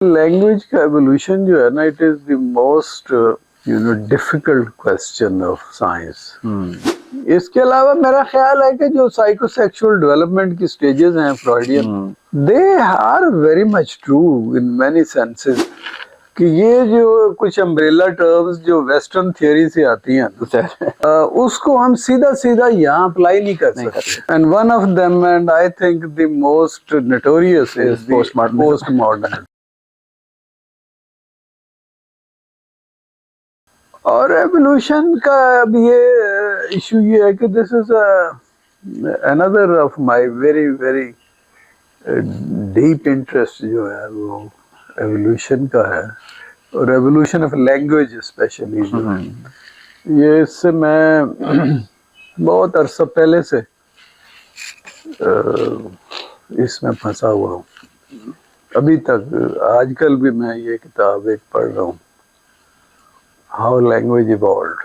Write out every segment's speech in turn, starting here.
Language का evolution जो है ना, it is the most difficult question of science. इसके अलावा मेरा ख्याल है कि जो साइकोसेक्सुअल डेवलपमेंट की स्टेजेस हैं Freudian, they are very much true in many senses. कि ये जो कुछ अम्ब्रेला टर्म्स जो वेस्टर्न थियोरी से आती हैं उसको हम सीधा सीधा यहाँ अप्लाई नहीं कर सकते। And one of them, and I think the most notorious, is post modern. और एवोल्यूशन का अब ये इशू ये है कि this is another of my very very deep interest जो है वो एवोल्यूशन का है, और एवोल्यूशन ऑफ लैंग्वेज स्पेशली। ये इससे मैं बहुत अरसा पहले से इसमें फंसा हुआ हूँ। अभी तक आजकल भी मैं ये किताब एक पढ़ रहा हूँ, हाउ लैंग्वेज इवॉल्व्ड।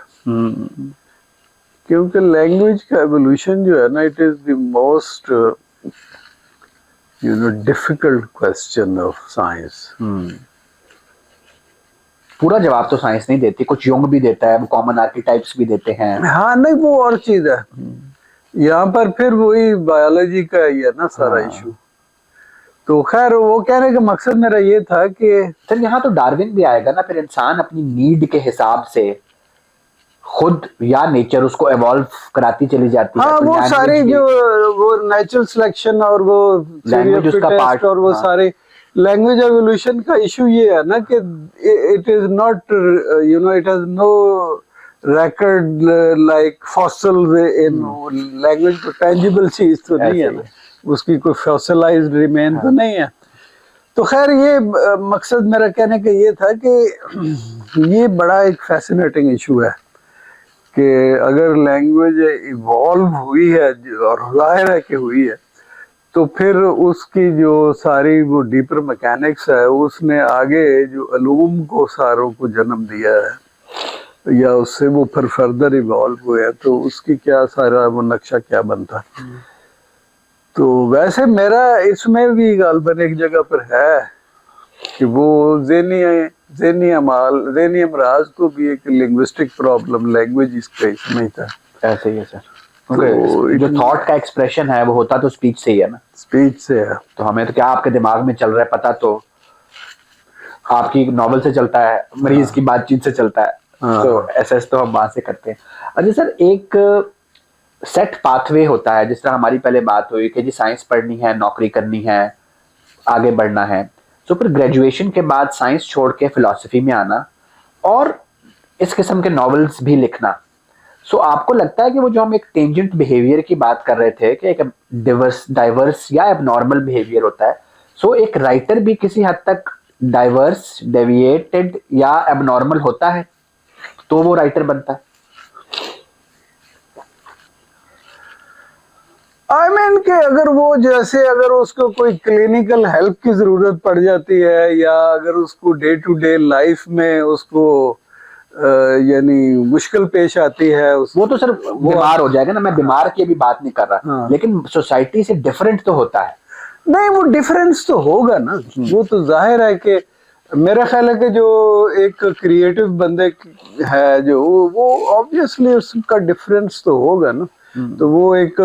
क्योंकि लैंग्वेज का एवोल्यूशन जो है ना, it is the most difficult question of science. पूरा जवाब तो साइंस नहीं देती, कुछ युंग भी देता है, वो कॉमन आर्किटाइप्स भी देते हैं। हाँ, नहीं वो और चीज है। यहाँ पर फिर वही बायोलॉजी का ही है ना सारा इशू। तो खैर वो कहने का मकसद मेरा ये था कि सर यहाँ तो डार्विन भी आएगा ना, फिर इंसान अपनी नीड के हिसाब से खुद या नेचर उसको एवॉल्व कराती चली जाती है। हाँ, वो सारी जो वो नेचुरल सिलेक्शन और वो लैंग्वेज उसका पार्ट, और वो सारे लैंग्वेज एवोल्यूशन का इशू ये है ना कि it is not it has no record like fossils in language। को tangible चीज तो नहीं है ना, उसकी कोई fossilized remain तो नहीं है। तो खैर ये मकसद मेरा कहने का ये था कि ये बड़ा एक fascinating issue है कि अगर लैंग्वेज इवॉल्व हुई है, और जाहिर है कि हुई है, तो फिर उसकी जो सारी वो डीपर मैकेनिक्स है, उसने आगे जो अलूम को सारों को जन्म दिया है, या उससे वो फिर फर्दर इवॉल्व हुए, तो उसकी क्या सारा वो नक्शा क्या बनता। तो वैसे मेरा इसमें भी गालबन एक जगह पर है कि वो ज़हनी अमराज को भी एक लिंग्विस्टिक प्रॉब्लम लैंग्वेज इसका इसमें था। ऐसे ही है सर। तो जो थॉट का एक्सप्रेशन है वो होता तो स्पीच से ही है ना, स्पीच से है। तो हमें तो क्या आपके दिमाग में चल रहा है पता तो आपकी नॉवल से चलता है, मरीज की बातचीत से चलता है। तो एसेस तो हम वहां से करते हैं। अच्छा सर, एक सेट पाथवे होता है, जिस तरह हमारी पहले बात हुई कि जी साइंस पढ़नी है, नौकरी करनी है, आगे बढ़ना है, तो फिर ग्रेजुएशन के बाद साइंस छोड़ के फिलॉसफी में आना और इस किस्म के नॉवेल्स भी लिखना। सो आपको लगता है कि वो जो हम एक टेंजेंट बिहेवियर की बात कर रहे थे कि एक डाइवर्स या एबनॉर्मल बिहेवियर होता है, सो एक राइटर भी किसी हद तक डाइवर्स, डेविएटेड या एबनॉर्मल होता है तो वो राइटर बनता है? आई मीन कि अगर वो जैसे अगर उसको कोई क्लिनिकल हेल्प की जरूरत पड़ जाती है, या अगर उसको डे टू डे लाइफ में उसको यानी मुश्किल पेश आती है, वो तो सर बीमार हो जाएगा ना। मैं बीमार की अभी बात नहीं कर रहा। हाँ। लेकिन सोसाइटी से डिफरेंट तो होता है। नहीं, वो डिफरेंस तो होगा ना, वो तो जाहिर है कि मेरा ख्याल है कि जो एक क्रिएटिव बंदे है जो वो ऑब्वियसली उसका डिफरेंस तो होगा ना। तो वो एक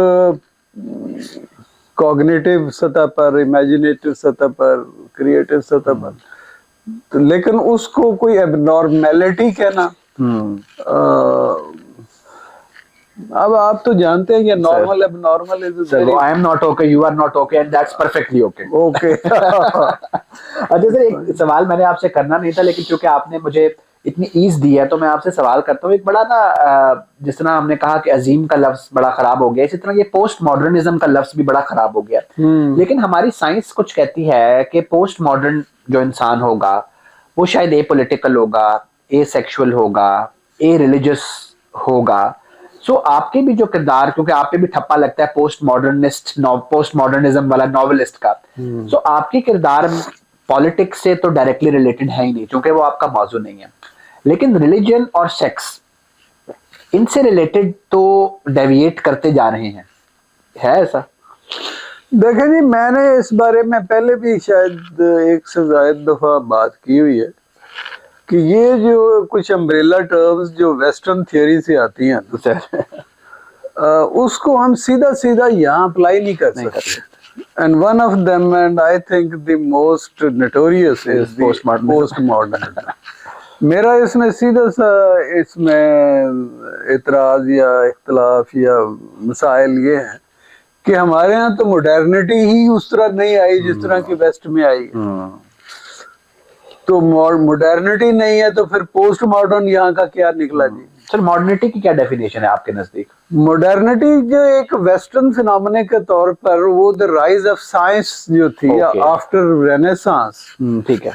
कॉग्निटिव सतह पर, इमेजिनेटिव सतह पर, क्रिएटिव सतह पर, तो लेकिन उसको कोई एबनॉर्मेलिटी कहना, अब आप तो जानते हैं कि normal abnormal is I am not okay, you are not okay, and that's perfectly okay. Okay. अच्छा सर, एक सवाल मैंने आपसे करना नहीं था, लेकिन क्योंकि आपने मुझे इतनी ईज दी है तो मैं आपसे सवाल करता हूँ। एक बड़ा ना, जिस तरह हमने कहा कि अजीम का लफ्ज बड़ा खराब हो गया, इसी तरह ये पोस्ट मॉडर्निज्म का लफ्ज भी बड़ा खराब हो गया। लेकिन हमारी साइंस कुछ कहती है कि पोस्ट मॉडर्न जो इंसान होगा वो शायद ए पॉलिटिकल होगा, ए सेक्सुअल होगा, ए रिलीजियस होगा। सो आपके भी जो किरदार, क्योंकि आप पे भी ठप्पा लगता है पोस्ट मॉडर्निज्म वाला नॉवेलिस्ट का, सो आपके किरदार पॉलिटिक्स से तो डायरेक्टली रिलेटेड है ही नहीं, क्योंकि वो आपका मौजू नहीं है। लेकिन रिलीजन और सेक्स, इनसे रिलेटेड तो डेविएट करते जा रहे हैं, है ऐसा? देखें जी, मैंने इस बारे में पहले भी शायद एक से ज्यादा दफा बात की हुई है कि ये जो कुछ अम्ब्रेला टर्म्स जो वेस्टर्न थियोरी से आती हैं ना, सर उसको हम सीधा सीधा यहाँ अप्लाई नहीं कर सकते। And one of them, and I think the most notorious is post modern. मेरा इसमें सीधा सा इसमें इतराज या इख्तलाफ या मसाइल ये है कि हमारे यहाँ तो मॉडर्निटी ही उस तरह नहीं आई जिस तरह की वेस्ट में आई है। तो मॉडर्निटी नहीं है तो फिर पोस्ट मॉडर्न यहाँ का क्या निकला जी? सर मॉडर्निटी की क्या डेफिनेशन है आपके नजदीक? मॉडर्निटी जो एक वेस्टर्न फिनोमेना के तौर पर वो द राइज ऑफ साइंस जो थी आफ्टर रेनेसांस, ठीक है,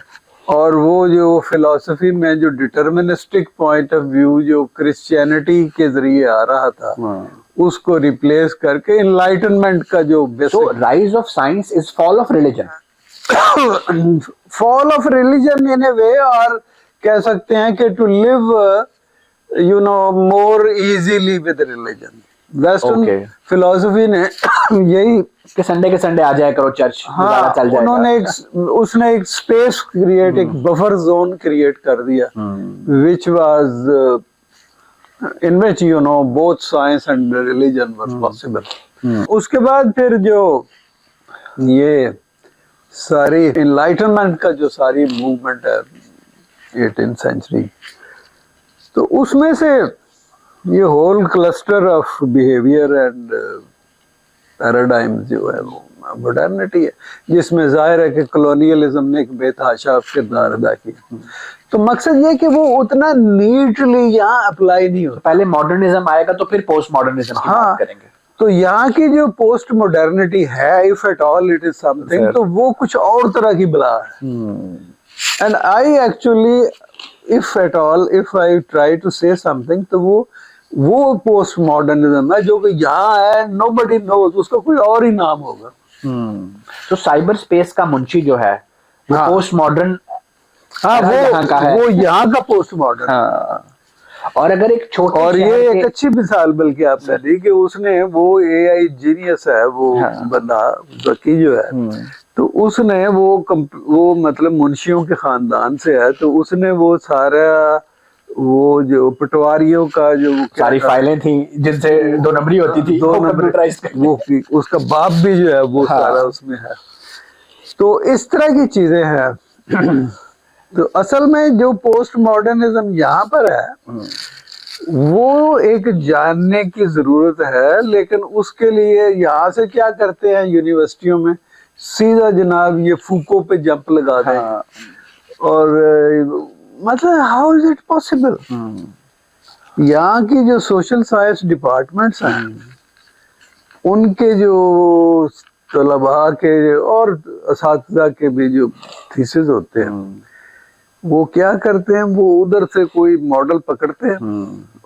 और वो जो फिलॉसफी में जो डिटर्मिनिस्टिक पॉइंट ऑफ व्यू जो क्रिश्चियनिटी के जरिए आ रहा था, उसको रिप्लेस करके इनलाइटनमेंट का जो so rise of science is fall of religion, fall of religion in a way, और कह सकते हैं कि to live you know more easily with religion. Western philosophy ने यही कि संडे के संडे आ जाया करो चर्च, हाँ, चल जाएगा। उसने एक स्पेस क्रिएट, एक बफर जोन क्रिएट कर दिया, which was in which you know both science and religion was possible. उसके बाद फिर जो ये सारी इनलाइटनमेंट का जो सारी मूवमेंट है 18th सेंचुरी, तो उसमें से ये whole cluster of behaviour and paradigm जो है वो मॉडर्निटी है, जिसमें जाहिर है कि कॉलोनियलिज्म ने एक बेतहाशा किरदार अदा किया। तो मकसद ये कि वो उतना नीटली यहाँ अप्लाई नहीं होता। पहले मॉडर्निज्म आएगा तो फिर पोस्ट मॉडर्निज्म की बात करेंगे। तो यहाँ की जो पोस्ट मॉडर्निटी है, if at all it is something, तो वो कुछ और तरह की बला है। And I actually if at all if I try to say something, तो वो पोस्ट मॉडर्निज्म है जो कि यहाँ है, नोबडी नोज, उसका कोई और ही नाम होगा। तो साइबर स्पेस का मुंशी जो है वो पोस्ट मॉडर्न, हाँ, वो यहाँ का पोस्ट मॉडर्न। हाँ। और अगर एक छोटा, और ये एक अच्छी मिसाल बल्कि आपने दी कि उसने वो एआई जीनियस है वो बंदा जकी जो है, तो उसने वो मतलब मुंशियों के खानदान से है, तो उसने वो सारा वो जो पटवारियों का जो सारी फाइलें थी जिनसे 2 नंबरी होती थी, वो उसका बाप भी जो है वो सारा उसमें है। तो इस तरह की चीजें हैं। तो असल में जो पोस्ट मॉडर्निज्म यहाँ पर है वो एक जानने की जरूरत है, लेकिन उसके लिए यहाँ से क्या करते हैं यूनिवर्सिटियों में, सीधा जनाब ये फूको पे जंप लगा दें। और मतलब हाउ इज इट पॉसिबल? यहाँ की जो सोशल साइंस डिपार्टमेंट्स हैं उनके जो तलबा के और असातिज़ा के भी जो थीसिस होते हैं, वो क्या करते हैं, वो उधर से कोई मॉडल पकड़ते हैं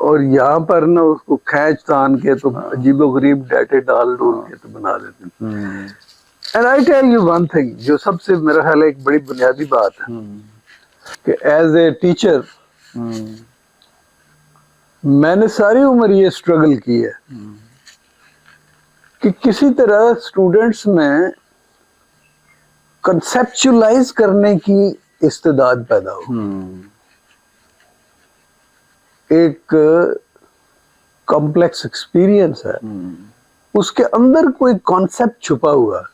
और यहाँ पर ना उसको खींच तान के तो अजीबोगरीब डाटे डाल डूल के तो बना देते हैं। And I tell you one thing, जो सबसे मेरा ख्याल एक बड़ी बुनियादी बात है कि एज ए टीचर मैंने सारी उम्र ये स्ट्रगल की है कि किसी तरह स्टूडेंट्स में कंसेप्चुलाइज करने की इस्तेदाद पैदा हो। एक कॉम्प्लेक्स एक्सपीरियंस है, उसके अंदर कोई कॉन्सेप्ट छुपा हुआ,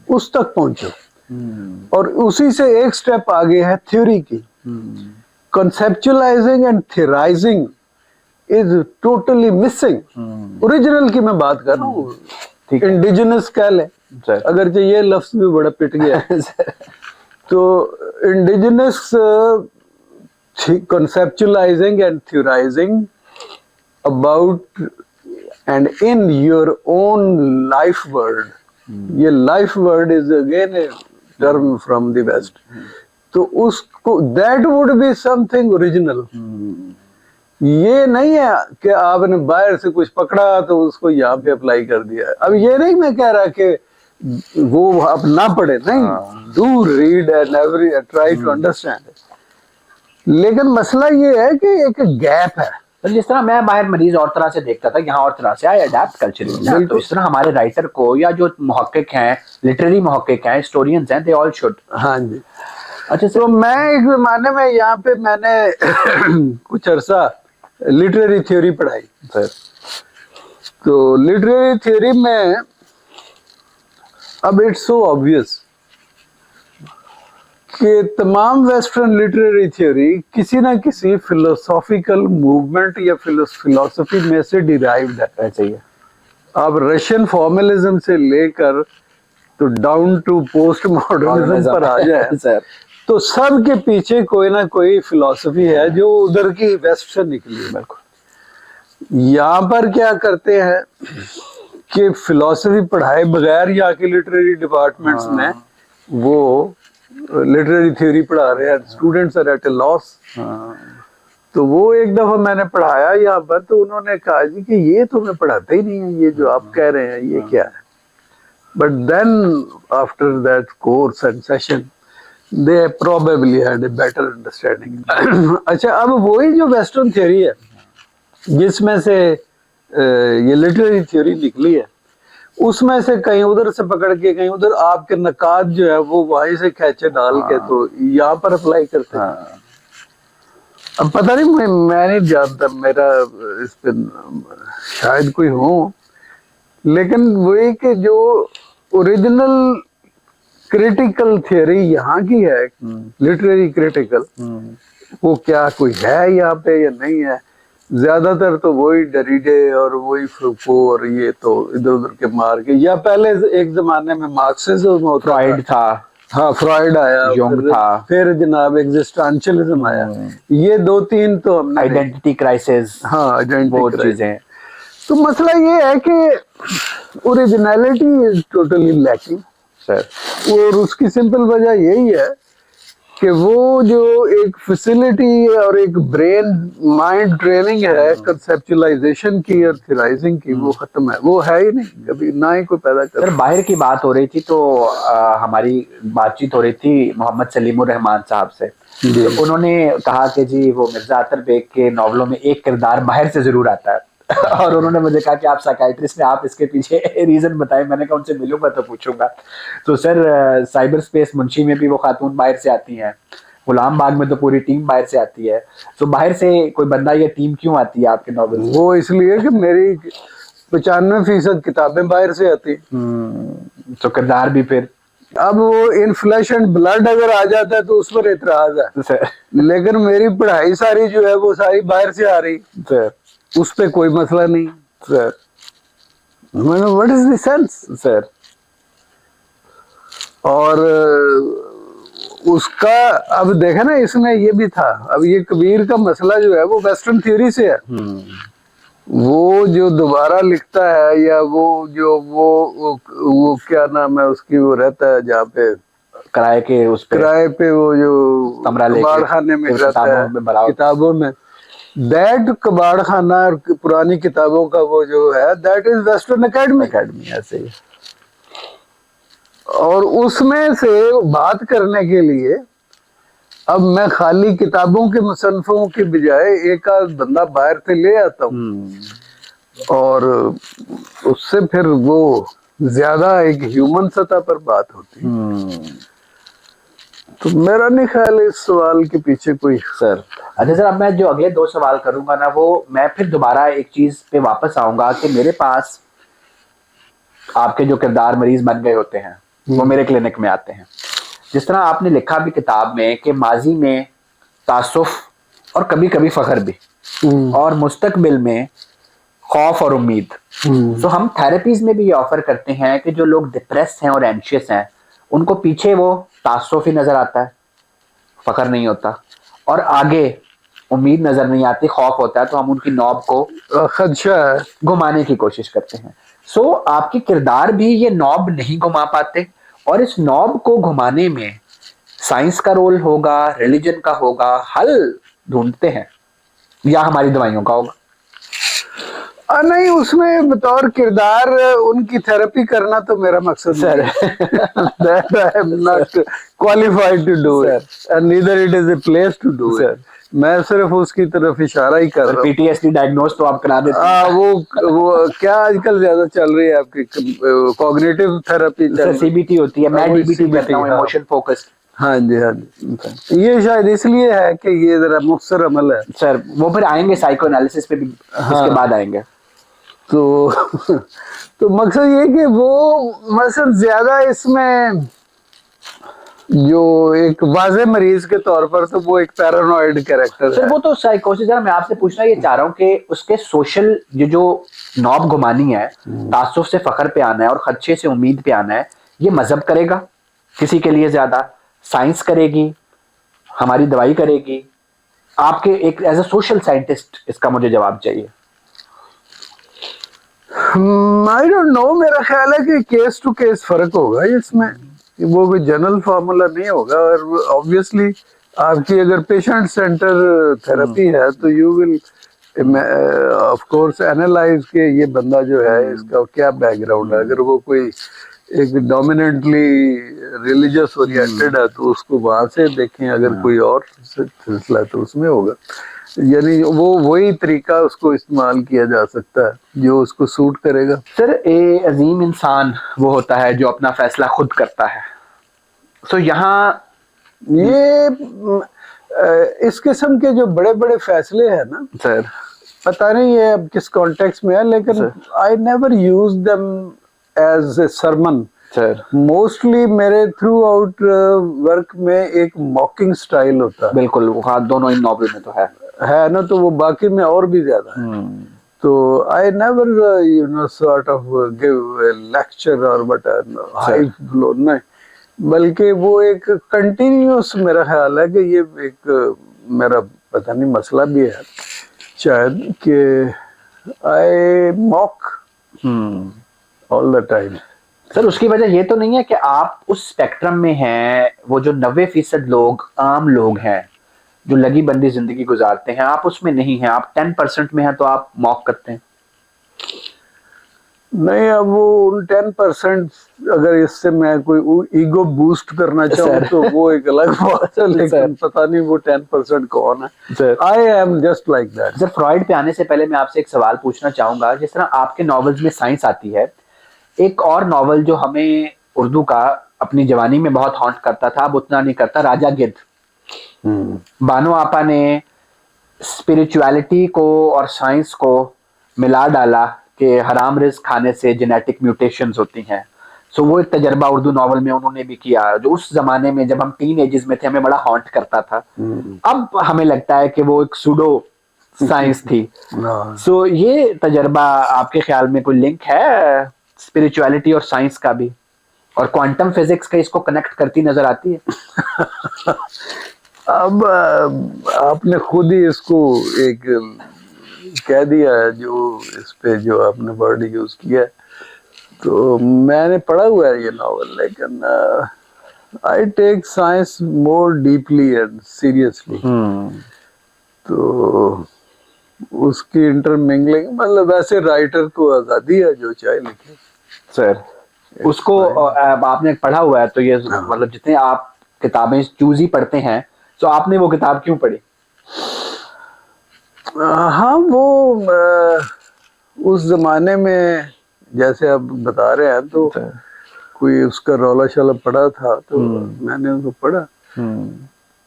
उस तक पहुंचो। और उसी से एक स्टेप आगे है थ्योरी की। Conceptualising and थियराइजिंग is totally missing. Original की मैं बात कर रहा हूँ, इंडिजिनस कह ले, अगर ये लफ्ज भी बड़ा पिट गया। तो indigenous conceptualizing and theorizing about and in your own life word. ये life word is again a term from the West. तो उसको that would be something original. ये नहीं है कि आपने बाहर से कुछ पकड़ा तो उसको यहाँ पे अप्लाई कर दिया। अब ये नहीं मैं कह रहा कि वो आप ना पढ़े, नहीं, do read and try to understand it. लेकिन मसला ये है कि एक गैप है तो जिस तरह मैं बाहर मरीज और तरह से देखता था, यहाँ और तरह से आई अडेप्ट कल्चरली। तो इस तरह हमारे राइटर को या जो मुहक्किक हैं, लिटरेरी मुहक्किक हैं, हिस्टोरियंस हैं, दे ऑल शुड। हाँ जी। अच्छा तो मैं एक जमाने में यहाँ पे मैंने कुछ अरसा लिटरेरी थ्योरी पढ़ाई। सर तो लिटरेरी थ्योरी में अब इट्स सो ऑब्वियस कि तमाम वेस्टर्न लिटरेरी थ्योरी किसी ना किसी फिलोसॉफिकल मूवमेंट या फिलोसफी में से डिराइव्ड है। चाहिए अब रशियन फॉर्मलिज्म से लेकर तो डाउन टू पोस्ट मॉडर्निज्म पर आ जाए सर, तो सब के पीछे कोई ना कोई फिलॉसफी है जो उधर की वेस्ट से निकली है। यहाँ पर क्या करते हैं कि फिलॉसफी पढ़ाए बगैर यहाँ के लिटरेरी डिपार्टमेंट्स में वो लिटरेरी थ्योरी पढ़ा रहे हैं, students are at a loss. तो वो एक दफा मैंने पढ़ाया यहाँ पर, तो उन्होंने कहा जी कि ये तो मैं पढ़ाते ही नहीं है, ये जो आप कह रहे हैं ये क्या है। But then after that course and session they probably had a better understanding. अच्छा, अब वही जो वेस्टर्न थ्योरी है जिसमें से ये लिटरेरी थ्योरी निकली है, उसमें से कहीं उधर से पकड़ के कहीं उधर आपके नकात जो है वो वहीं से खींचे डाल के तो यहाँ पर अप्लाई करते हैं। अब पता नहीं, मैं नहीं जानता, मेरा इस पे शायद कोई हो, लेकिन वही कि जो ओरिजिनल क्रिटिकल थियरी यहाँ की है, लिटरेरी क्रिटिकल, वो क्या कोई है यहाँ पे या नहीं है। ज्यादातर तो वही डरीडे और वही फ्रूको और ये तो इधर उधर के मार के, या पहले एक जमाने में मार्क्सिज्म, फ्रॉइड था, हाँ फ्रॉइड आया, युंग था, फिर जनाब एग्जिस्टेंशियलिज्म आया। ये दो तीन तो हमने, आइडेंटिटी क्राइसिस, हाँ वो चीजें। तो मसला ये है कि originality is totally lacking sir. और उसकी सिंपल वजह यही है कि वो जो एक फैसिलिटी और एक ब्रेन माइंड ट्रेनिंग है कंसेप्चुअलाइजेशन की और थ्योराइजिंग की, वो खत्म है, वो है ही नहीं, कभी ना ही कोई पैदा कर। सर बाहर की बात हो रही थी तो हमारी बातचीत हो रही थी मोहम्मद सलीमुर रहमान साहब से, तो उन्होंने कहा कि जी वो मिर्जा अतर बेग के नॉवलों में एक किरदार बाहर से जरूर आता है और उन्होंने मुझे कहा कि आप साइकियाट्रिस्ट हैं, आप इसके पीछे रीजन बताएं। मैंने कहा उनसे मिलूंगा तो पूछूंगा। तो सर साइबर स्पेस मुंशी में भी वो खातून बाहर से आती हैं, गुलाम बाग में तो पूरी टीम बाहर से आती है। तो बाहर से कोई बंदा या टीम क्यों आती है आपके नॉवल? वो इसलिए कि मेरी 95% किताबें बाहर से आती। तो किरदार भी फिर, अब वो इन फ्लैश एंड ब्लड अगर आ जाता है तो उस पर एतराज है सर, लेकिन मेरी पढ़ाई सारी जो है वो सारी बाहर से आ रही सर, उस पे कोई मसला नहीं sir. What is the sense sir? और उसका अब देखा ना, इसमें ये भी था, अब ये कबीर का मसला जो है वो वेस्टर्न थ्योरी से है। वो जो दोबारा लिखता है, या वो जो वो क्या नाम है उसकी, वो रहता है जहाँ पे किराए के, उस पे किराए पे वो जो कबाड़ खाने में रहता है किताबों में, दैट कबाड़ खाना और पुरानी किताबों का वो जो है, दैट इज वेस्टर्न एकेडमी ऐसे ही। और उसमें से बात करने के लिए अब मैं खाली किताबों के मुसन्निफों के बजाय एक आध बंदा बाहर से ले आता हूँ और उससे फिर वो ज्यादा एक ह्यूमन सतह पर बात होती है। तो मेरा नहीं ख्याल इस सवाल के पीछे कोई सर। अच्छा सर, अब मैं जो अगले दो सवाल करूंगा ना, वो मैं फिर दोबारा एक चीज पे वापस आऊंगा कि मेरे पास आपके जो किरदार मरीज बन गए होते हैं वो मेरे क्लिनिक में आते हैं। जिस तरह आपने लिखा भी किताब में कि माजी में तासुफ और कभी कभी फख्र भी, और मुस्तकबिल में खौफ और उम्मीद। तो हम थेरेपीज में भी ये ऑफर करते हैं कि जो लोग डिप्रेस हैं और एंशियस हैं, उनको पीछे वो तासुफ ही नजर आता है, फख्र नहीं होता, और आगे उम्मीद नजर नहीं आती, खौफ होता है। तो हम उनकी नॉब को खदशा है घुमाने की कोशिश करते हैं। सो आपके किरदार भी ये नॉब नहीं घुमा पाते, और इस नॉब को घुमाने में साइंस का रोल होगा, रिलीजन का होगा, हल ढूंढते हैं, या हमारी दवाइयों का होगा? नहीं, उसमें बतौर किरदार उनकी थेरेपी करना तो मेरा मकसद sir that I am not qualified to do it and neither it is a place to do it. मैं सिर्फ उसकी तरफ इशारा ही कर रहा हूँ। पीटीएसडी डायग्नोस तो आप करा देते हैं। वो क्या आजकल ज्यादा चल रही है आपकी कॉग्निटिव थेरेपी चल रही सीबीटी होती है, मैं वो डीबीटी CBT, करता हूँ, हाँ। Emotion focused. हाँ जी, हाँ जी। ये शायद इसलिए है कि ये जरा मुख्तसर अमल है। सर वो फिर आएंगे साइको एनालिसिस पे भी, इसके बाद आएंगे। तो तो मकसद ये कि वो मकसद ज्यादा इसमें जो एक वाजे मरीज के तौर पर तो वो एक पैरानॉइड कैरेक्टर सर है। वो तो साइकोसिस है। मैं आपसे पूछना ये चाह रहा हूँ कि उसके सोशल जो नॉब घुमानी है, तासुफ से फखर पे आना है और खदशे से उम्मीद पे आना है, ये मजहब करेगा किसी के लिए ज्यादा, साइंस करेगी, हमारी दवाई करेगी? आपके एक एज अ सोशल साइंटिस्ट इसका मुझे जवाब चाहिए। आई डोंट नो, मेरा ख्याल है कि केस टू केस फर्क होगा इसमें, वो कोई जनरल फार्मूला नहीं होगा। और ऑब्वियसली आपकी अगर पेशेंट सेंटर थेरेपी है तो you will of course analyse के ये बंदा जो है इसका क्या बैकग्राउंड है। अगर वो कोई एक डोमिनेंटली रिलीजियस ओरिएंटेड है तो उसको वहां से देखें, अगर कोई और सिलसिला तो उसमें होगा। यानी वो वही तरीका उसको इस्तेमाल किया जा सकता है जो उसको सूट करेगा। सर ए अजीम इंसान वो होता है जो अपना फैसला खुद करता है। तो यहाँ ये इस किस्म के जो बड़े बड़े फैसले हैं ना सर, पता नहीं ये अब किस कॉन्टेक्स्ट में है, लेकिन I never use them as a sermon. Sir mostly मेरे थ्रू आउट वर्क में एक मॉकिंग स्टाइल होता है। बिल्कुल, हाँ दोनों इन नॉवल में तो है ना, तो वो बाकी में और भी ज्यादा है। तो I never you know sort of give lecture और बट हाई फ्लो नहीं, बल्कि वो एक कंटिन्यूस मेरा ख्याल है कि ये एक मेरा पता नहीं मसला भी है शायद कि I mock all the time. Sir उसकी वजह ये तो नहीं है कि आप उस स्पेक्ट्रम में हैं, वो जो 90% लोग आम लोग हैं जो लगी बंदी जिंदगी गुजारते हैं, आप उसमें नहीं हैं, आप 10% में हैं तो आप मॉक करते हैं? नहीं, अब वो 10% अगर इससे मैं कोई ईगो बूस्ट करना चाहूँ तो वो एक अलग बात है, लेकिन पता नहीं वो 10% कौन है। I am just like that. Sir Freud पे आने से पहले मैं आपसे एक सवाल पूछना चाहूंगा। जिस तरह आपके नॉवेल्स में साइंस आती है, एक और नॉवल जो हमें उर्दू का अपनी जवानी में बहुत हॉन्ट करता था, अब उतना नहीं करता, राजा गिद्ध। बानो आपा ने स्पिरिचुअलिटी को और साइंस को मिला डाला कि हराम रिस्क खाने से जेनेटिक म्यूटेशंस होती हैं। सो वो एक तजर्बा उर्दू नॉवल में उन्होंने भी किया, जो उस जमाने में जब हम टीन एजेस में थे हमें बड़ा हॉन्ट करता था। अब हमें लगता है कि वो एक सूडो साइंस थी। सो ये तजर्बा आपके ख्याल में कोई लिंक है स्पिरिचुअलिटी और साइंस का भी, और क्वांटम फिजिक्स का इसको कनेक्ट करती नजर आती है? अब आपने खुद ही इसको एक कह दिया है, जो इस पे जो आपने वर्ड यूज किया है, तो मैंने पढ़ा हुआ है ये नॉवल, लेकिन I take science more deeply and seriously. तो उसकी इंटरमिंगलिंग, मतलब वैसे राइटर को आजादी है जो चाहे लिखे। सर उसको आपने पढ़ा हुआ है तो ये मतलब जितने आप किताबें चूज ही पढ़ते हैं, तो आपने वो किताब क्यों पढ़ी? हाँ, वो उस जमाने में जैसे आप बता रहे हैं तो कोई उसका रौला शाला पड़ा था तो मैंने उसको पढ़ा।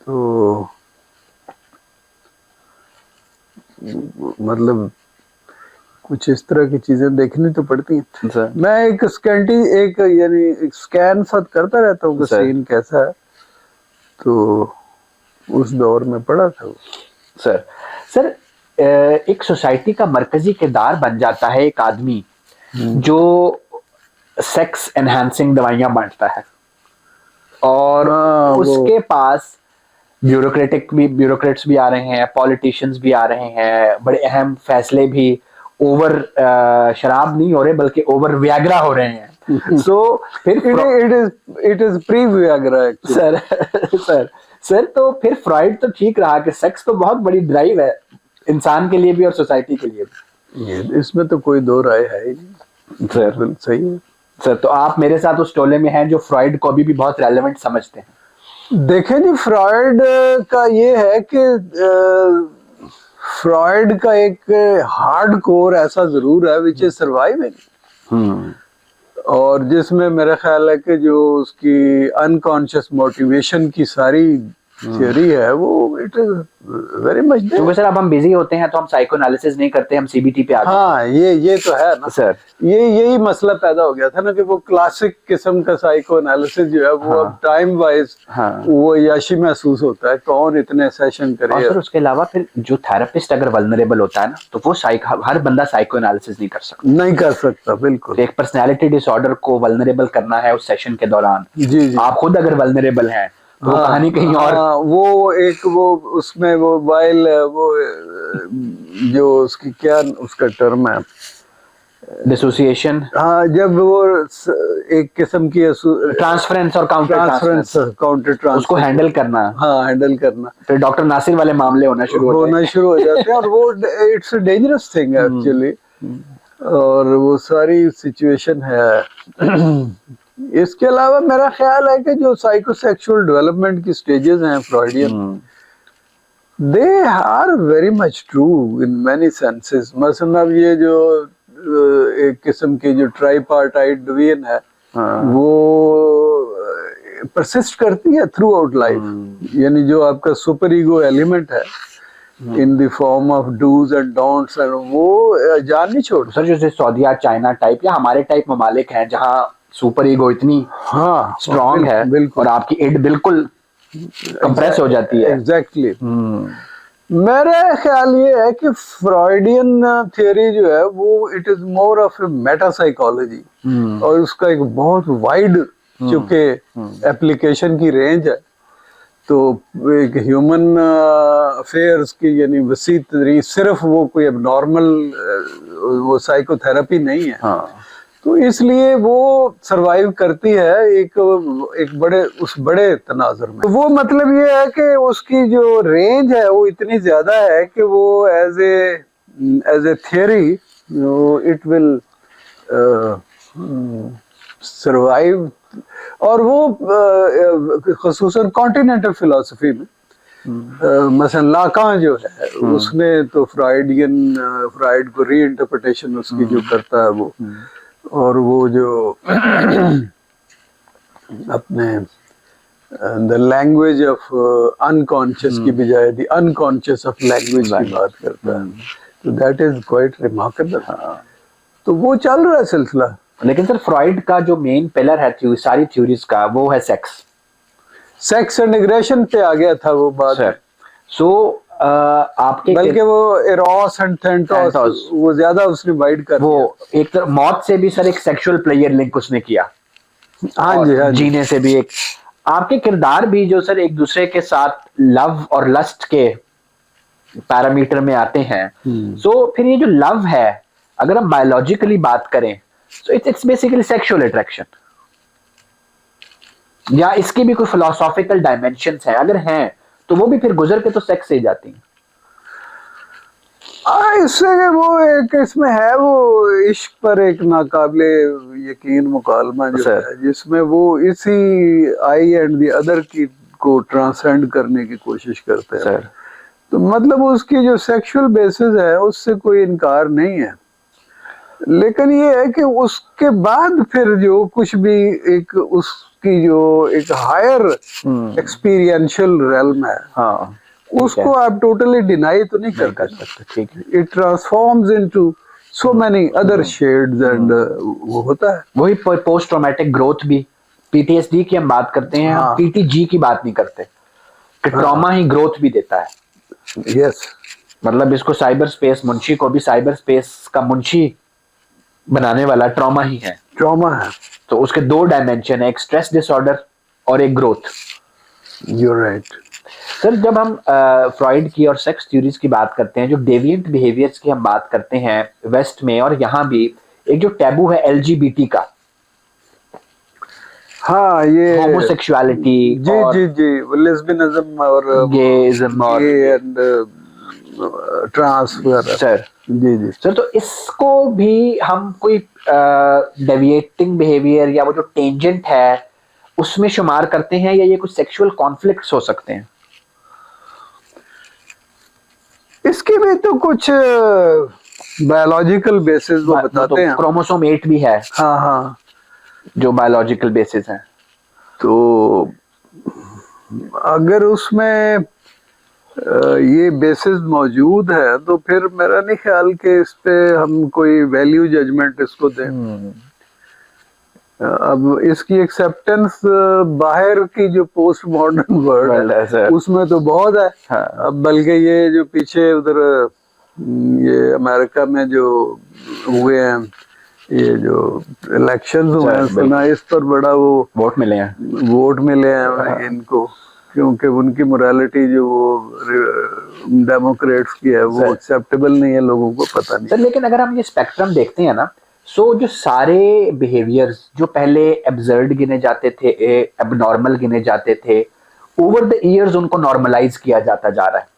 तो मतलब कुछ इस तरह की चीजें देखनी तो पड़ती हैं। मैं एक स्कैन साथ करता रहता हूँ कि सीन कैसा है, तो उस दौर में पड़ा था वो। सर एक सोसाइटी का मरकजी किरदार बन जाता है एक आदमी जो सेक्स एनहांसिंग दवाइयां बांटता है, और उसके पास ब्यूरोक्रेट्स भी आ रहे हैं, पॉलिटिशियंस भी आ रहे हैं, बड़े अहम फैसले भी ओवर शराब नहीं हो रहे बल्कि ओवर वियाग्रा हो रहे हैं। सो फिर it is pre Viagra sir तो फिर फ्रॉइड तो ठीक रहा कि सेक्स तो बहुत बड़ी ड्राइव है इंसान के लिए भी और सोसाइटी के लिए भी। इसमें तो कोई दो राय है ही नहीं। सर सही है सर। तो आप मेरे साथ उस टोले में हैं जो फ्रॉइड को अभी भी बहुत रेलेवेंट समझते हैं? देखें जी, फ्रॉइड का ये है कि फ्रॉइड का एक हार्ड कोर ऐसा जरूर है विच इज सर्वाइविंग, और जिसमें मेरा ख्याल है कि जो उसकी अनकॉन्शियस मोटिवेशन की सारी थ्योरी है वो it is very much there. क्योंकि सर अब हम बिजी होते हैं तो हम साइको एनालिसिस नहीं करते, हम सीबीटी पे आते हैं। हाँ, ये तो है ना सर, यही मसला पैदा हो गया था ना कि वो क्लासिक किस्म का साइको एनालिसिस जो है वो अब टाइम वाइज वो याशी महसूस होता है, कौन इतने सेशन करे। और सर उसके अलावा फिर जो थेरेपिस्ट अगर वल्नरेबल होता है ना, तो वो हर बंदा साइको एनालिसिस नहीं कर सकता। बिल्कुल। एक पर्सनैलिटी डिसऑर्डर को वल्नरेबल करना है उस सेशन के दौरान, जी आप खुद अगर वल्नरेबल हैं तो वो कहानी कहीं और। वो उसमें वो वाइल वो जो उसकी क्या उसका टर्म है, डिसोसिएशन। हाँ, जब वो एक किस्म की ट्रांसफरेंस और काउंटर ट्रांसफरेंस उसको हैंडल करना। हाँ, हैंडल करना। फिर डॉक्टर नासिर वाले मामले होना शुरू हो जाते हैं और वो it's a dangerous thing actually, और वो सारी सिचुएशन है। इसके अलावा मेरा ख्याल है कि जो साइकोसेक्सुअल डेवलपमेंट की स्टेजेस हैं Freudian, they are very much true in many senses. मसलन अब ये जो एक किस्म की जो ट्राइपार्टाइट डिवीजन है वो परसिस्ट करती है थ्रू आउट लाइफ, यानी जो आपका सुपर ईगो एलिमेंट है in the form of dos and don'ts, and वो जान नहीं छोड़। सर जैसे सऊदीया, चाइना टाइप या हमारे टाइप ममालिक हैं जहाँ सुपर ईगो इतनी स्ट्रॉन्ग है और आपकी इड बिल्कुल कंप्रेस हो जाती है। एग्जैक्टली। मेरा ख्याल ये है कि फ्रॉइडियन थियरी जो है वो it is more of A Meta psychology, और उसका एक बहुत वाइड चूंकि एप्लीकेशन की रेंज है, तो एक ह्यूमन अफेयर्स की यानी वसी तरीके, सिर्फ वो कोई अब नॉर्मल वो साइकोथेरेपी नहीं है। तो इसलिए वो सरवाइव करती है एक बड़े तनाजुर में। तो वो मतलब ये है कि उसकी जो रेंज है वो इतनी ज्यादा है कि वो as a theory it will survive. और वो खसूसन कॉन्टिनेंटल फिलॉसफी में मसलन लाकान जो है उसने तो फ्राइड को री इंटरप्रिटेशन उसकी जो करता है वो, और वो जो अपने द लैंग्वेज ऑफ अनकॉन्शियस की बजाय द अनकॉन्शियस ऑफ लैंग्वेज की बात करता है, तो दैट इज क्वाइट रिमार्केबल। तो वो चल रहा है सिलसिला। लेकिन सर फ्रॉइड का जो मेन पिलर है सारी थ्योरीज का वो है सेक्स एंड एग्रेशन पे आ गया था वो बात। सो आपके बल्कि वो एरोस एंड थेंटोस वो ज्यादा उसने वाइड कर वो एक तरह मौत से भी सर एक सेक्सुअल प्लेयर लिंक उसने किया। हाँ जी, जीने से भी एक आपके किरदार भी जो सर एक दूसरे के साथ लव और लस्ट के पैरामीटर में आते हैं। सो फिर ये जो लव है अगर हम बायोलॉजिकली बात करें तो इट्स बेसिकली सेक्सुअल अट्रैक्शन, या इसके भी कोई फिलोसॉफिकल डायमेंशंस हैं? अगर हैं तो वो भी फिर गुजर के तो सेक्स से ही जाती हैं। इससे वो एक इसमें है वो इश्क पर एक नाकाबिले यकीन मुकालमा जो है, जिसमें वो इसी आई एंड द अदर की को ट्रांसेंड करने की कोशिश करते हैं। तो मतलब उसकी जो सेक्सुअल बेसिस है उससे कोई इनकार नहीं है, लेकिन ये है कि उसके बाद फिर जो कुछ भी एक उसकी जो एक हायर एक्सपीरियंशियल रेल्म है, उसको आप टोटली डिनाई तो नहीं कर सकते। ठीक है, it transforms into so many other shades and वो होता है। वही पोस्ट ट्रॉमेटिक ग्रोथ भी, पीटीएसडी की हम बात करते हैं, हम पीटीजी की बात नहीं करते कि ट्रॉमा ही ग्रोथ भी देता है। यस, मतलब इसको साइबर स्पेस मुंशी को भी साइबर स्पेस का मुंशी बनाने वाला ट्रॉमा ही है। ट्रॉमा है तो उसके दो डायमेंशन है, एक स्ट्रेस डिसऑर्डर और एक ग्रोथ। You right. सर जब हम फ्रॉइड की और सेक्स थ्योरीज की बात करते हैं, जो डेविएंट बिहेवियर्स की हम बात करते हैं वेस्ट में और यहाँ भी, एक जो टैबू है एलजीबीटी का, हाँ, ये होमोसेक्सुअलिटी, जी लेस्बियनिज्म और गेइज्म और ट्रांस वगैरह। सर जी सर, तो इसको भी हम कोई डेविएटिंग बिहेवियर या वो जो टेंजेंट है उसमें शुमार करते हैं, या ये कुछ सेक्सुअल कॉन्फ्लिक्ट्स हो सकते हैं? इसके भी तो कुछ बायोलॉजिकल बेसिस वो बताते हैं। क्रोमोसोम 8 भी है हाँ हाँ, जो बायोलॉजिकल बेसिस है। तो अगर उसमें ये बेसिस मौजूद है तो फिर मेरा नहीं ख्याल कि इस पे हम कोई वैल्यू जजमेंट इसको दें। अब इसकी एक्सेप्टेंस बाहर की जो पोस्ट मॉडर्न वर्ल्ड है उसमें तो बहुत है। हाँ। अब बल्कि ये जो पीछे उधर ये अमेरिका में जो हुए हैं, ये जो इलेक्शंस हुए हैं, सुना इस पर बड़ा वो वोट मिले हैं इनको, क्योंकि उनकी मोरालिटी जो वो डेमोक्रेट्स की है वो एक्सेप्टेबल नहीं है, लोगों को पता नहीं। सर लेकिन अगर हम ये स्पेक्ट्रम देखते हैं ना, सो जो सारे बिहेवियर्स जो पहले एब्सर्ड गिने जाते थे, एबनॉर्मल गिने जाते थे, ओवर द ईयर्स उनको नॉर्मलाइज किया जाता जा रहा है।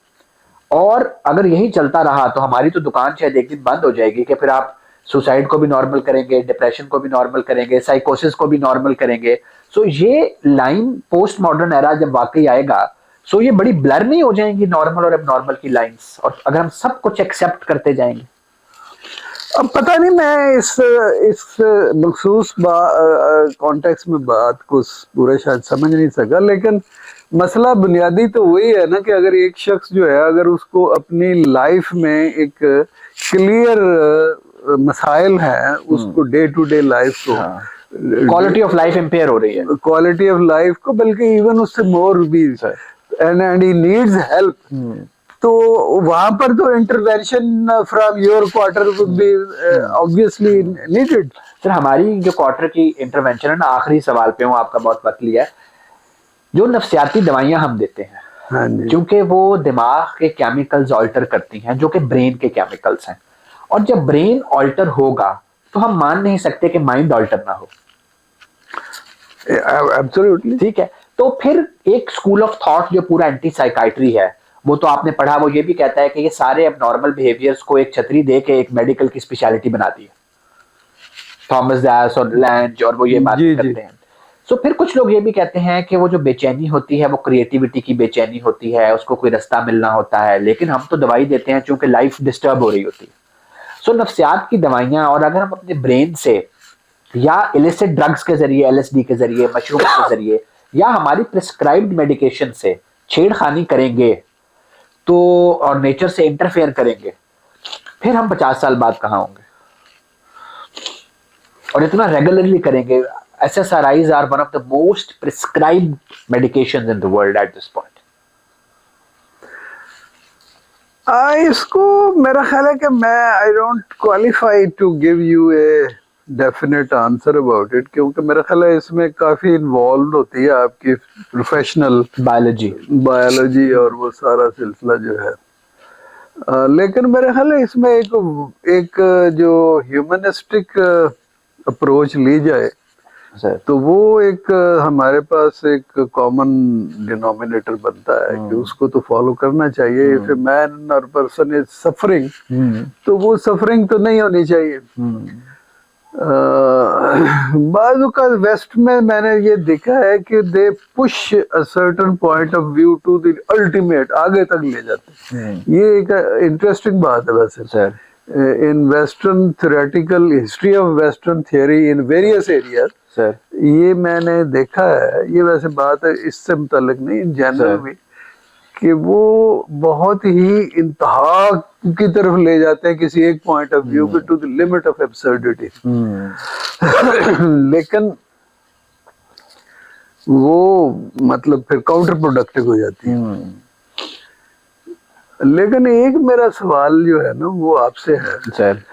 और अगर यही चलता रहा तो हमारी तो दुकान शायद एक दिन बंद हो जाएगी कि फिर आप सुसाइड को भी नॉर्मल करेंगे, डिप्रेशन को भी नॉर्मल करेंगे, साइकोसिस को भी नॉर्मल करेंगे। सो ये लाइन पोस्ट मॉडर्न एरा जब वाकई आएगा, सो ये बड़ी ब्लर नहीं हो जाएंगी नॉर्मल और एबनॉर्मल की लाइंस, और अगर हम सब कुछ एक्सेप्ट करते जाएंगे? अब पता नहीं, मैं इस मखसूस कॉन्टेक्स्ट में बात को पूरा शायद समझ नहीं सका, लेकिन मसला बुनियादी तो वही है ना कि अगर एक शख्स जो है, अगर उसको अपनी लाइफ में एक क्लियर मसाइल है, उसको डे टू डे लाइफ को, क्वालिटी ऑफ लाइफ इंपेयर हो रही है, क्वालिटी ऑफ लाइफ को, बल्कि इवन उससे मोर भी, एंड ही नीड्स हेल्प, तो वहां पर तो intervention from your quarter would be obviously needed. Sir हमारी जो क्वार्टर की इंटरवेंशन है ना, आखिरी सवाल पे हूँ, आपका बहुत वक्त लिया है, जो नफ्सियाती दवाइयां हम देते हैं, हाँ, क्योंकि वो दिमाग के केमिकल्स ऑल्टर करती हैं जो कि ब्रेन के केमिकल्स हैं, और जब ब्रेन ऑल्टर होगा तो हम मान नहीं सकते कि माइंड ऑल्टर ना हो। एब्सोल्युटली ठीक है, तो फिर एक स्कूल ऑफ थॉट जो पूरा एंटी साइकाइट्री है, वो तो आपने पढ़ा, वो ये भी कहता है कि ये सारे एबनॉर्मल बिहेवियर्स को एक छतरी दे के एक मेडिकल की स्पेशलिटी बना दी है, थॉमस डैस और लैंज, और वो ये बात करते हैं। सो फिर कुछ लोग ये भी कहते हैं कि वो जो बेचैनी होती है वो क्रिएटिविटी की बेचैनी होती है, उसको कोई रास्ता मिलना होता है, लेकिन हम तो दवाई देते हैं चूंकि लाइफ डिस्टर्ब हो रही होती है। सो नफ्सियात की दवाइयां, और अगर हम अपने ब्रेन से या इलिसिट ड्रग्स के जरिए, LSD के जरिए, मशरूम के जरिए, या हमारी प्रिस्क्राइब्ड मेडिकेशन से छेड़खानी करेंगे तो, और नेचर से इंटरफेयर करेंगे, फिर हम 50 साल बाद कहाँ होंगे? और इतना रेगुलरली करेंगे। SSRIs are one of the most prescribed medications in the world at this point. इसको मेरा ख्याल है कि मैं I don't qualify to give you a definite answer about it, क्योंकि मेरा ख्याल है इसमें काफी इन्वॉल्व होती है आपकी प्रोफेशनल बायोलॉजी और वो सारा सिलसिला जो है। लेकिन मेरे ख्याल है इसमें एक जो ह्यूमनिस्टिक अप्रोच ली जाए तो वो एक हमारे पास एक कॉमन डिनोमिनेटर बनता है कि उसको तो फॉलो करना चाहिए। इफ ए मैन और पर्सन इज सफरिंग तो वो सफरिंग तो नहीं होनी चाहिए। बाजू का वेस्ट में मैंने ये देखा है कि they push a certain point of view to the ultimate, आगे तक ले जाते हैं। ये एक इंटरेस्टिंग बात है वैसे sir. In western theoretical history of western theory in various areas sir, ये मैंने देखा है, ये वैसे बात है इससे मुताल्लिक नहीं, इन जनरल भी, कि वो बहुत ही इंतहा की तरफ ले जाते हैं किसी एक पॉइंट ऑफ व्यू को, to the limit of absurdity. लेकिन वो मतलब फिर काउंटर प्रोडक्टिव हो जाती है। लेकिन एक मेरा सवाल जो है ना वो आपसे है सर,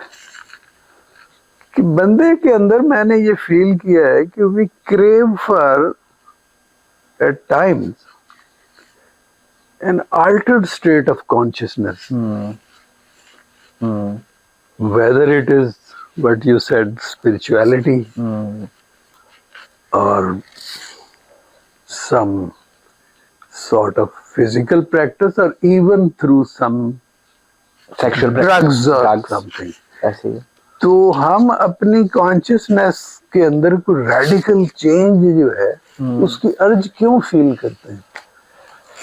कि बंदे के अंदर मैंने ये फील किया है कि we crave for at times an altered state of consciousness, whether it is what you said, spirituality, or some sort of physical practice, or even through some sexual drugs or something. ऐसे तो हम अपनी consciousness के अंदर कोई radical change जो है उसकी अर्ज क्यों फील करते हैं?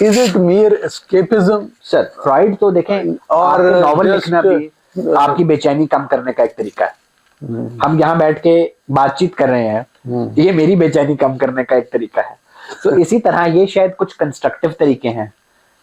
Is it मियर escapism? Sir Freud तो देखें, और और नॉवल just- लिखना भी आपकी बेचैनी कम करने का एक तरीका है। हम यहाँ बैठ के बातचीत कर रहे हैं, ये मेरी बेचैनी कम करने का एक तरीका है। तो इसी तरह ये शायद कुछ कंस्ट्रक्टिव तरीके हैं।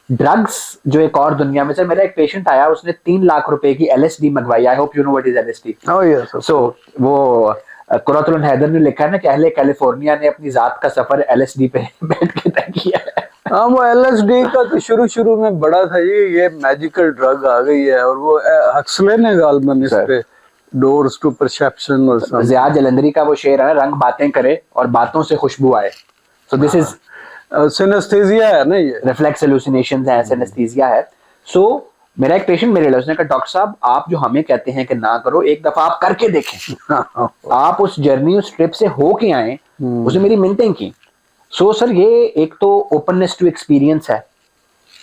ड्रग्स जो एक और दुनिया में, सर मेरा एक पेशेंट आया, उसने 3 लाख रुपए की LSD मंगवाई। I hope you know what is LSD। Oh yes, of सो वो कुरातुल हैदर ने लिखा है ना कि अहले कैलिफोर्निया ने अपनी जात का सफर LSD पे बैठ के तय किया है। हाँ, वो LSD का तो शुरू में बड़ा था, ये मैजिकल ड्रग आ गई है, और वो हक्सले ने गालमन इस Sir. पे डोर्स टू परसेप्शन और something. ज़िया जलंधरी का वो शेर है, रंग बातें करे और बातों से खुशबू आए। सो दिस इज सिनेस्थेसिया है ना ये। रिफ्लेक्स हेलुसिनेशंस है, सिनेस्थीसिया है। सो मेरा एक पेशेंट मेरे लिए, उसने कहा डॉक्टर साहब आप जो हमें कहते हैं कि ना करो, एक दफा आप करके देखें। आप उस जर्नी, उस ट्रिप से हो के आए। उसने मेरी मिन्नतें की। सो सर ये एक तो ओपननेस टू एक्सपीरियंस है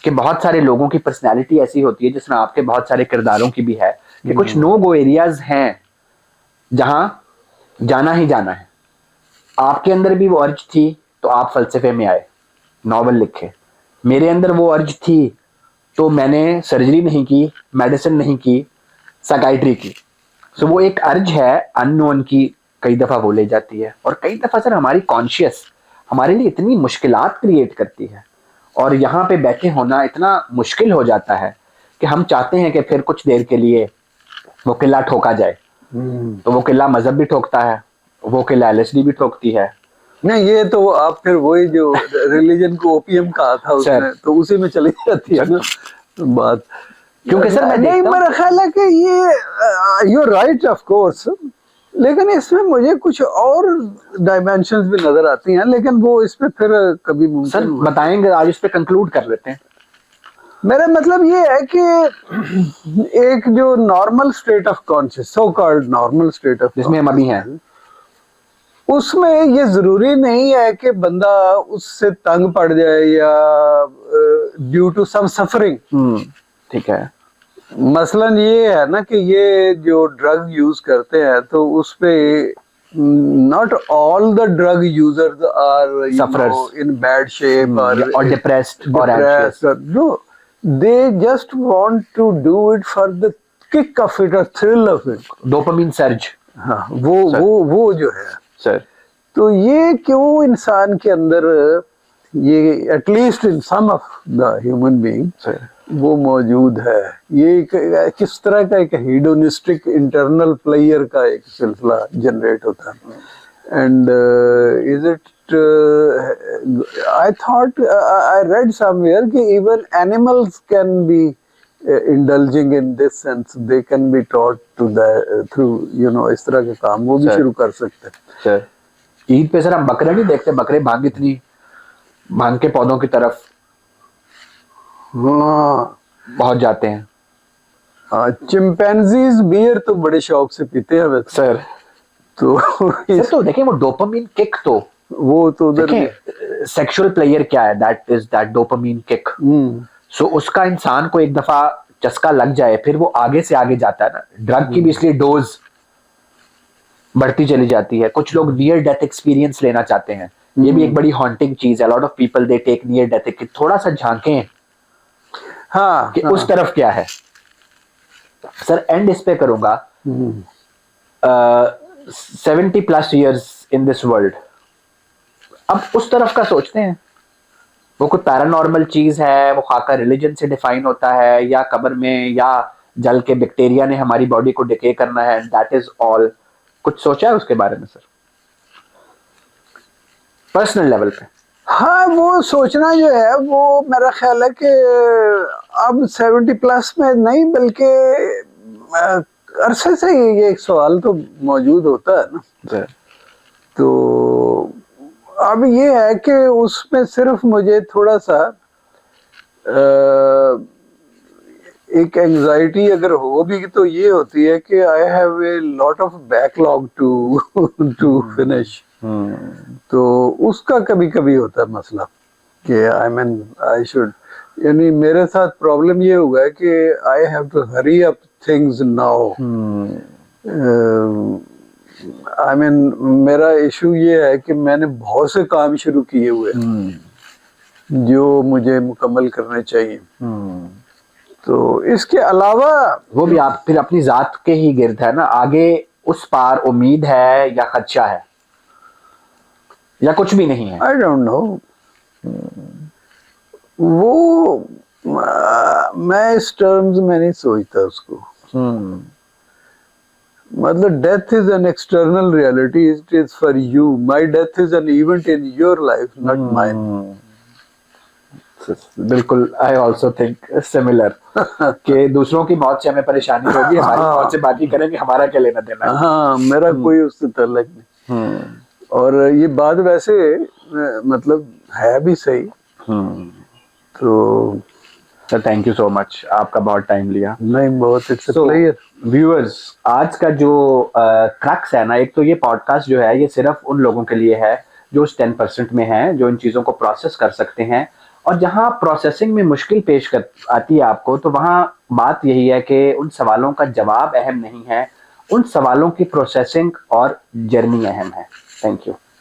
कि बहुत सारे लोगों की पर्सनैलिटी ऐसी होती है, जिसमें आपके बहुत सारे किरदारों की भी है, कि कुछ नो गो एरियाज हैं जहां जाना ही जाना है। आपके अंदर भी वो अर्ज थी तो आप फलसफे में आए, नॉवल लिखे। मेरे अंदर वो अर्ज थी तो मैंने सर्जरी नहीं की, मेडिसिन नहीं की, साइकाइट्री की। सो वो एक अर्ज है अननोन की, कई दफा वो ले जाती है। और कई दफा सर हमारी कॉन्शियस हमारे लिए इतनी मुश्किलात क्रिएट करती है, और यहाँ पे बैठे होना इतना मुश्किल हो जाता है कि हम चाहते हैं कि फिर कुछ देर के लिए वो किला ठोका जाए। तो वो किला मजहब भी ठोकता है, वो किला LSD भी ठोकती है। नहीं, ये तो आप फिर वही जो रिलीजन को ओपियम कहा था उसने, तो उसी में चली जाती है ना बात। क्योंकि सर मैं नहीं, देखता हूं- मेरा ख्याल है कि ये यू राइट ऑफ कोर्स, लेकिन इसमें मुझे कुछ और डायमेंशंस भी नजर आती हैं, लेकिन वो इसमें फिर कभी सर मुमकिन हुआ। बताएंगे, आज इस पे कंक्लूड कर लेते हैं। मेरा मतलब ये है कि एक जो normal state of conscious, so called normal state of, जिसमें हम अभी हैं, उसमें ये जरूरी नहीं है कि बंदा उससे तंग पड़ जाए या ड्यू टू सम सफरिंग। ठीक है। मसलन ये है ना कि ये जो ड्रग यूज करते हैं तो उस पे not all the drug users are Sufferers. In bad shape और डिप्रेस्ड और anxious. No, they just want to do it for the kick of it और thrill of it. Dopamine surge. हाँ, वो जो है सर तो ये क्यों इंसान के अंदर, ये at least in some of the human being sir वो मौजूद है। ये किस तरह का एक हीडोनिस्टिक इंटरनल प्लेयर का एक सिलसिला जनरेट होता है। And is it, I thought, I read somewhere कि even animals can be indulging in this sense, they can be taught to the through you know, इस तरह के काम वो भी Sir. शुरू कर सकते हैं। सर ईद पे सर हम बकरे नहीं देखते, बकरे भांग के पौधों की तरफ हाँ, पहुंच जाते हैं। हाँ, चिंपैंजीज बियर तो बड़े शौक से पीते हैं वैसे सर तो सर तो देखें वो डोपामिन किक, तो वो तो उधर भी देखें सेक्सुअल प्लेयर क्या है, that is that dopamine kick. So उसका इंसान को एक दफा चस्का लग जाए, फिर वो आगे से आगे जाता है ना। ड्रग की भी इसलिए डोज बढ़ती चली जाती है। कुछ लोग नियर डेथ एक्सपीरियंस लेना चाहते हैं, ये भी एक बड़ी हॉन्टिंग चीज है। Lot of people they take near death, कि थोड़ा सा झांकें हाँ, कि उस तरफ क्या है। सर एंड इस पे करूंगा, 70+ years इन दिस वर्ल्ड, अब उस तरफ का सोचते हैं। वो कोई पैरानॉर्मल चीज है, वो खाका रिलीजन से डिफाइन होता है, या कब्र में या जल के बैक्टीरिया ने हमारी बॉडी को डिके करना है, दैट इज ऑल। कुछ सोचा है उसके बारे में सर, पर्सनल लेवल पे? हाँ, वो सोचना जो है वो मेरा ख्याल है कि अब 70+ में नहीं, बल्कि अरसे से ये एक सवाल तो मौजूद होता है ना सर। तो अब ये है कि उसमें सिर्फ मुझे थोड़ा सा एक एंजाइटी अगर हो भी तो ये होती है कि I have a lot of backlog to finish. तो उसका कभी कभी होता है मसला कि आई शुड, यानी मेरे साथ प्रॉब्लम ये हुआ है कि I have to hurry up things now. I mean मेरा इशू ये है कि मैंने बहुत से काम शुरू किए हुए हैं जो मुझे मुकम्मल करने चाहिए। तो इसके अलावा वो भी आप फिर अपनी जात के ही गिर्द है ना, आगे उस पार उम्मीद है या खदशा है या कुछ भी नहीं है? आई डोंट नो, वो मैं इस टर्म्स में नहीं सोचता उसको। मतलब death is an external reality, it is for you, my death is an event in your life, not mine. बिल्कुल, आई ऑल्सो थिंक सिमिलर कि दूसरों की मौत से हमें परेशानी होगी, हमारी मौत से बाकी करेंगे, हमारा क्या लेना देना। हाँ, मेरा कोई उससे तल्लक नहीं। और ये बात वैसे मतलब है भी सही। तो sir thank you so much, आपका बहुत टाइम लिया। नहीं, बहुत इट्स अ प्लेयर। व्यूअर्स, आज का जो क्रक्स है ना, एक तो ये पॉडकास्ट जो है ये सिर्फ उन लोगों के लिए है जो उस 10% में हैं जो इन चीज़ों को प्रोसेस कर सकते हैं, और जहां प्रोसेसिंग में मुश्किल पेश कर आती है आपको, तो वहां बात यही है कि उन सवालों का जवाब अहम नहीं है, उन सवालों की प्रोसेसिंग और जर्नी अहम है। Thank you.